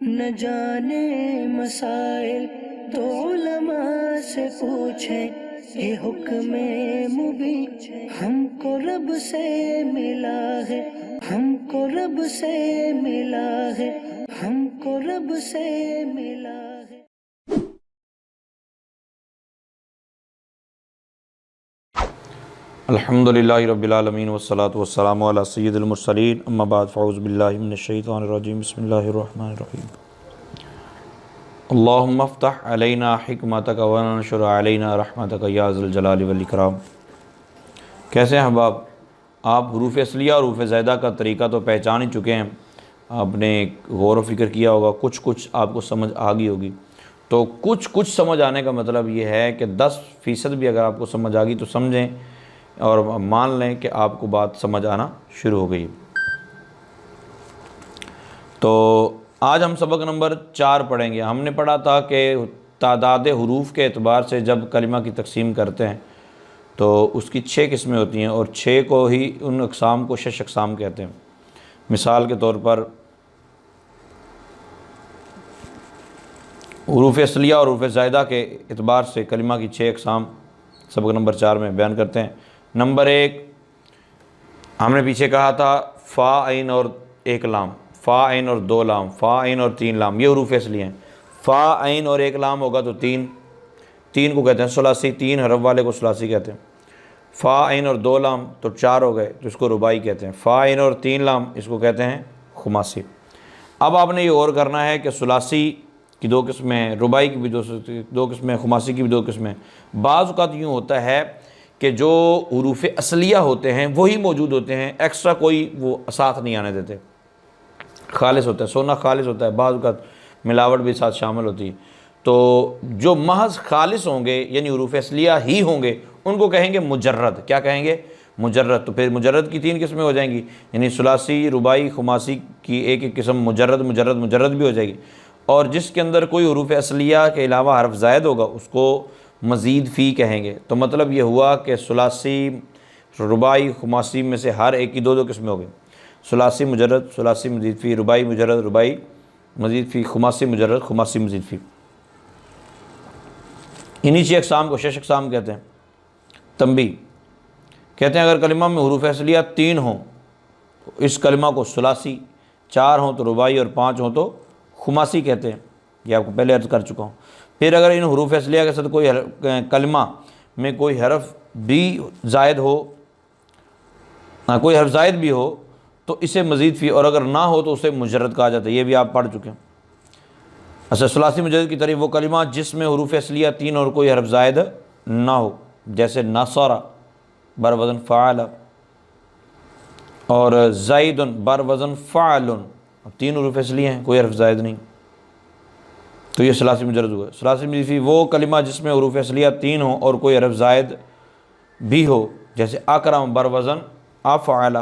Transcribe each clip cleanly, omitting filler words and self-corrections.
نہ جانے مسائل تو علماء سے پوچھیں، یہ حکم مبین ہم کو رب سے ملا ہے، ہم کو رب سے ملا ہے، ہم کو رب سے ملا ہے۔ الحمدللہ رب العالمین والصلاة والسلام علی سید المرسلین، اما بعد فاعوذ باللہ من الشیطان الرجیم، بسم اللہ الرحمن الرحیم۔ اللہم افتح علینا حکمتک وانشر علینا رحمتک یا ذا الجلال والاکرام۔ کیسے ہیں احباب؟ آپ حروف اصلیہ اور حروف زائدہ کا طریقہ تو پہچان ہی چکے ہیں، آپ نے غور و فکر کیا ہوگا، کچھ آپ کو سمجھ آ گئی ہوگی۔ تو کچھ سمجھ آنے کا مطلب یہ ہے کہ 10% بھی اگر آپ کو سمجھ آ گئی تو سمجھیں اور مان لیں کہ آپ کو بات سمجھ آنا شروع ہو گئی۔ تو آج ہم سبق نمبر 4 پڑھیں گے۔ ہم نے پڑھا تھا کہ تعداد حروف کے اعتبار سے جب کلمہ کی تقسیم کرتے ہیں تو اس کی 6 قسمیں ہوتی ہیں، اور 6 کو ہی ان اقسام کو 6 اقسام کہتے ہیں۔ مثال کے طور پر حروف اصلیہ اور حروف زائدہ کے اعتبار سے کلمہ کی 6 اقسام سبق نمبر 4 میں بیان کرتے ہیں۔ نمبر 1 ہم نے پیچھے کہا تھا فا عین اور 1 لام، فا عین اور 2 لام، فا عین اور 3 لام، یہ حروف اصلیہ ہیں۔ فا عین اور 1 لام ہوگا تو 3 کو کہتے ہیں ثلاثی، 3 حرف والے کو ثلاثی کہتے ہیں۔ فا عین اور 2 لام تو 4 ہو گئے تو اس کو رباعی کہتے ہیں۔ فا عین اور 3 لام اس کو کہتے ہیں خماسی۔ اب آپ نے یہ اور کرنا ہے کہ ثلاثی کی 2 قسمیں ہیں، رباعی کی بھی 2 قسمیں، خماسی کی بھی 2 قسمیں۔ بعض اوقات یوں ہوتا ہے کہ جو حروف اصلیہ ہوتے ہیں وہی موجود ہوتے ہیں، ایکسٹرا کوئی وہ ساتھ نہیں آنے دیتے، خالص ہوتا ہے، سونا خالص ہوتا ہے، بعض اوقات ملاوٹ بھی ساتھ شامل ہوتی ہے۔ تو جو محض خالص ہوں گے یعنی حروف اصلیہ ہی ہوں گے ان کو کہیں گے مجرد۔ کیا کہیں گے؟ مجرد۔ تو پھر مجرد کی 3 قسمیں ہو جائیں گی، یعنی ثلاثی، رباعی، خماسی کی ایک قسم مجرد بھی ہو جائے گی۔ اور جس کے اندر کوئی حروف اصلیہ کے علاوہ حرف زائد ہوگا اس کو مزید فی کہیں گے۔ تو مطلب یہ ہوا کہ ثلاثی، رباعی، خماسی میں سے ہر ایک کی 2 قسمیں ہو گئی، ثلاثی مجرد، ثلاثی مزید فی، رباعی مجرد، رباعی مزید فی، خماسی مجرد، خماسی مزید فی۔ انہی 6 اقسام کو 6 اقسام کہتے ہیں۔ تنبیہ کہتے ہیں اگر کلمہ میں حروف اصلیہ 3 ہوں تو اس کلمہ کو ثلاثی، 4 ہوں تو رباعی اور 5 ہوں تو خماسی کہتے ہیں، یہ آپ کو پہلے عرض کر چکا ہوں۔ پھر اگر ان حروف اصلیہ کے ساتھ کوئی کلمہ میں کوئی حرف بھی زائد ہو، کوئی حرف زائد بھی ہو تو اسے مزید فی، اور اگر نہ ہو تو اسے مجرد کہا جاتا ہے، یہ بھی آپ پڑھ چکے ہیں۔ اچھا، ثلاثی مجرد کی طرف وہ کلمہ جس میں حروف اصلیہ 3 اور کوئی حرف زائد نہ ہو، جیسے نصر بر وزن فعل، اور زید بر وزن فعل، 3 حروف اصلیہ ہیں، کوئی حرف زائد نہیں، تو یہ ثلاثی مجرد ہوا۔ ثلاثی مزید فی وہ کلمہ جس میں حروف اصلیہ 3 ہوں اور کوئی حرف زائد بھی ہو، جیسے اکرم بر وزن افعل،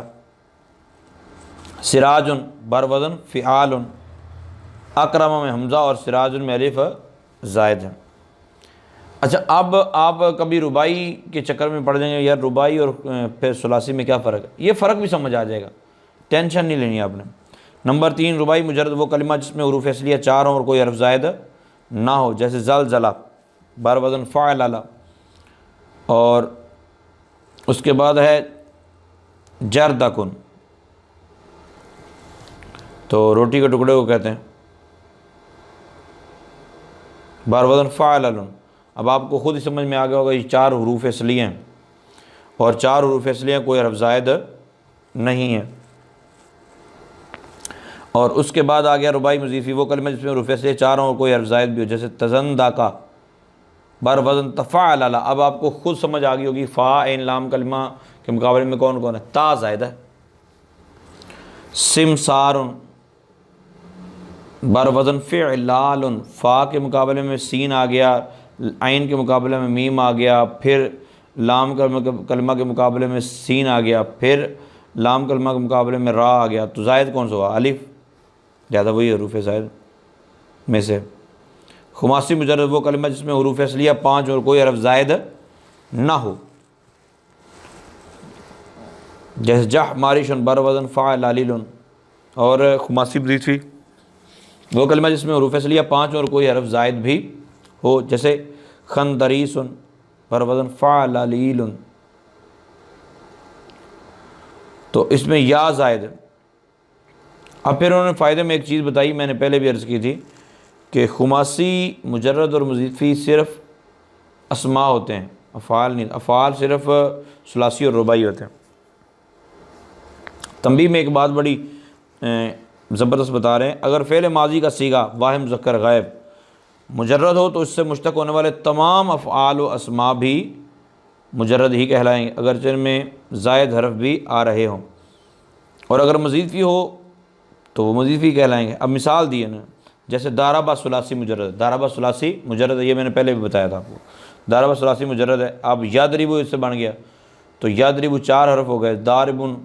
سراج بر وزن فعال، اکرم میں حمزہ اور سراج میں الف زائد ہے۔ اچھا، اب آپ کبھی رباعی کے چکر میں پڑ جائیں گے یار رباعی اور پھر ثلاثی میں کیا فرق ہے، یہ فرق بھی سمجھ آ جائے گا، ٹینشن نہیں لینی آپ نے۔ نمبر 3 رباعی مجرد وہ کلمہ جس میں حروف اصلیہ 4 ہوں اور کوئی حرف زائد نہ ہو، جیسے زلزلہ بر وزن فعلل، اور اس کے بعد ہے جردکن، تو روٹی کے ٹکڑے کو کہتے ہیں، بر وزن فعلل۔ اب آپ کو خود ہی سمجھ میں آ گیا ہوگا یہ 4 حروف اصلیہ ہیں، اور 4 حروف اصلیہ کوئی حرف زائد نہیں ہے۔ اور اس کے بعد آ گیا رباعی مزید فی وہ کلمہ جس میں حروف اصلیہ 4 ہوں اور کوئی حرف زائد بھی ہو، جیسے تزندقہ بر وزن تفعلل۔ اب آپ کو خود سمجھ آ گئی ہوگی فا عین لام کلمہ کے مقابلے میں کون کون ہے؟ تا زائد ہے۔ سمسار بر وزن فعلال، فا کے مقابلے میں سین آ گیا، عین کے مقابلے میں میم آ گیا، پھر لام کلمہ کے مقابلے میں سین آ گیا، پھر لام کلمہ کے مقابلے میں را آ گیا، تو زائد کون سا ہوا؟ الف، زیادہ وہی حروف زائد میں سے۔ خماسی مجرد وہ کلمہ جس میں حروف اصلیہ 5 اور کوئی حرف زائد نہ ہو، جیسے جہ مارش بر وزن فعلال، اور خماسی مزید فی وہ کلمہ جس میں حروف اصلیہ 5 اور کوئی حرف زائد بھی ہو، جیسے خندریس پر وزن فعللیل، تو اس میں یا زائد ہے۔ اب پھر انہوں نے فائدے میں ایک چیز بتائی، میں نے پہلے بھی عرض کی تھی کہ خماسی مجرد اور مزید فی صرف اسماء ہوتے ہیں، افعال نہیں، افعال صرف ثلاثی اور رباعی ہوتے ہیں۔ تنبیہ میں ایک بات بڑی زبردست بتا رہے ہیں، اگر فعل ماضی کا صیغہ واحد مذکر غائب مجرد ہو تو اس سے مشتق ہونے والے تمام افعال و اسماء بھی مجرد ہی کہلائیں گے، اگرچہ ان میں زائد حرف بھی آ رہے ہوں، اور اگر مزید فی ہو تو وہ مزید فی کہلائیں گے۔ اب مثال دی ہے نا، جیسے داربہ ثلاثی مجرد، داربہ ثلاثی مجرد ہے، یہ میں نے پہلے بھی بتایا تھا آپ کو، داربہ ثلاثی مجرد ہے۔ اب یضرب اس سے بن گیا تو یضرب 4 حرف ہو گئے، داربن،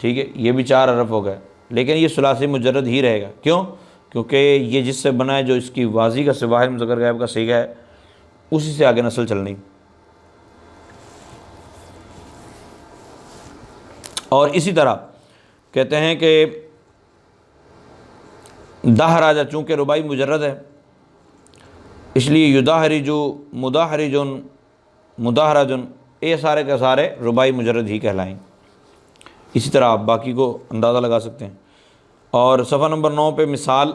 ٹھیک ہے، یہ بھی 4 حرف ہو گئے، لیکن یہ ثلاثی مجرد ہی رہے گا، کیوں؟ کیونکہ یہ جس سے بنا ہے، جو اس کی واضح کا واحد مذکر غائب کا صیغہ ہے، اسی سے آگے نسل چلنی۔ اور اسی طرح کہتے ہیں کہ دہراجہ چونکہ رباعی مجرد ہے، اس لیے یدہرجو، مدہرجن، مدہرجن، یہ سارے کے سارے رباعی مجرد ہی کہلائیں۔ اسی طرح آپ باقی کو اندازہ لگا سکتے ہیں۔ اور صفحہ نمبر 9 پہ مثال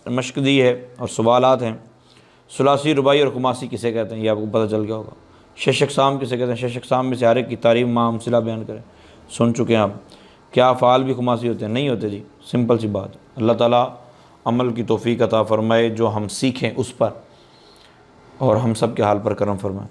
مشق دی ہے اور سوالات ہیں۔ ثلاثی، رباعی اور خماسی کسے کہتے ہیں، یہ آپ کو پتہ چل گیا ہوگا۔ 6 اقسام کسے کہتے ہیں، 6 اقسام میں سے ہر ایک کی تعریف مع امثلہ بیان کریں، سن چکے ہیں آپ۔ کیا افعال بھی خماسی ہوتے ہیں؟ نہیں ہوتے جی، سمپل سی بات۔ اللہ تعالیٰ عمل کی توفیق عطا فرمائے، جو ہم سیکھیں اس پر، اور ہم سب کے حال پر کرم فرمائے۔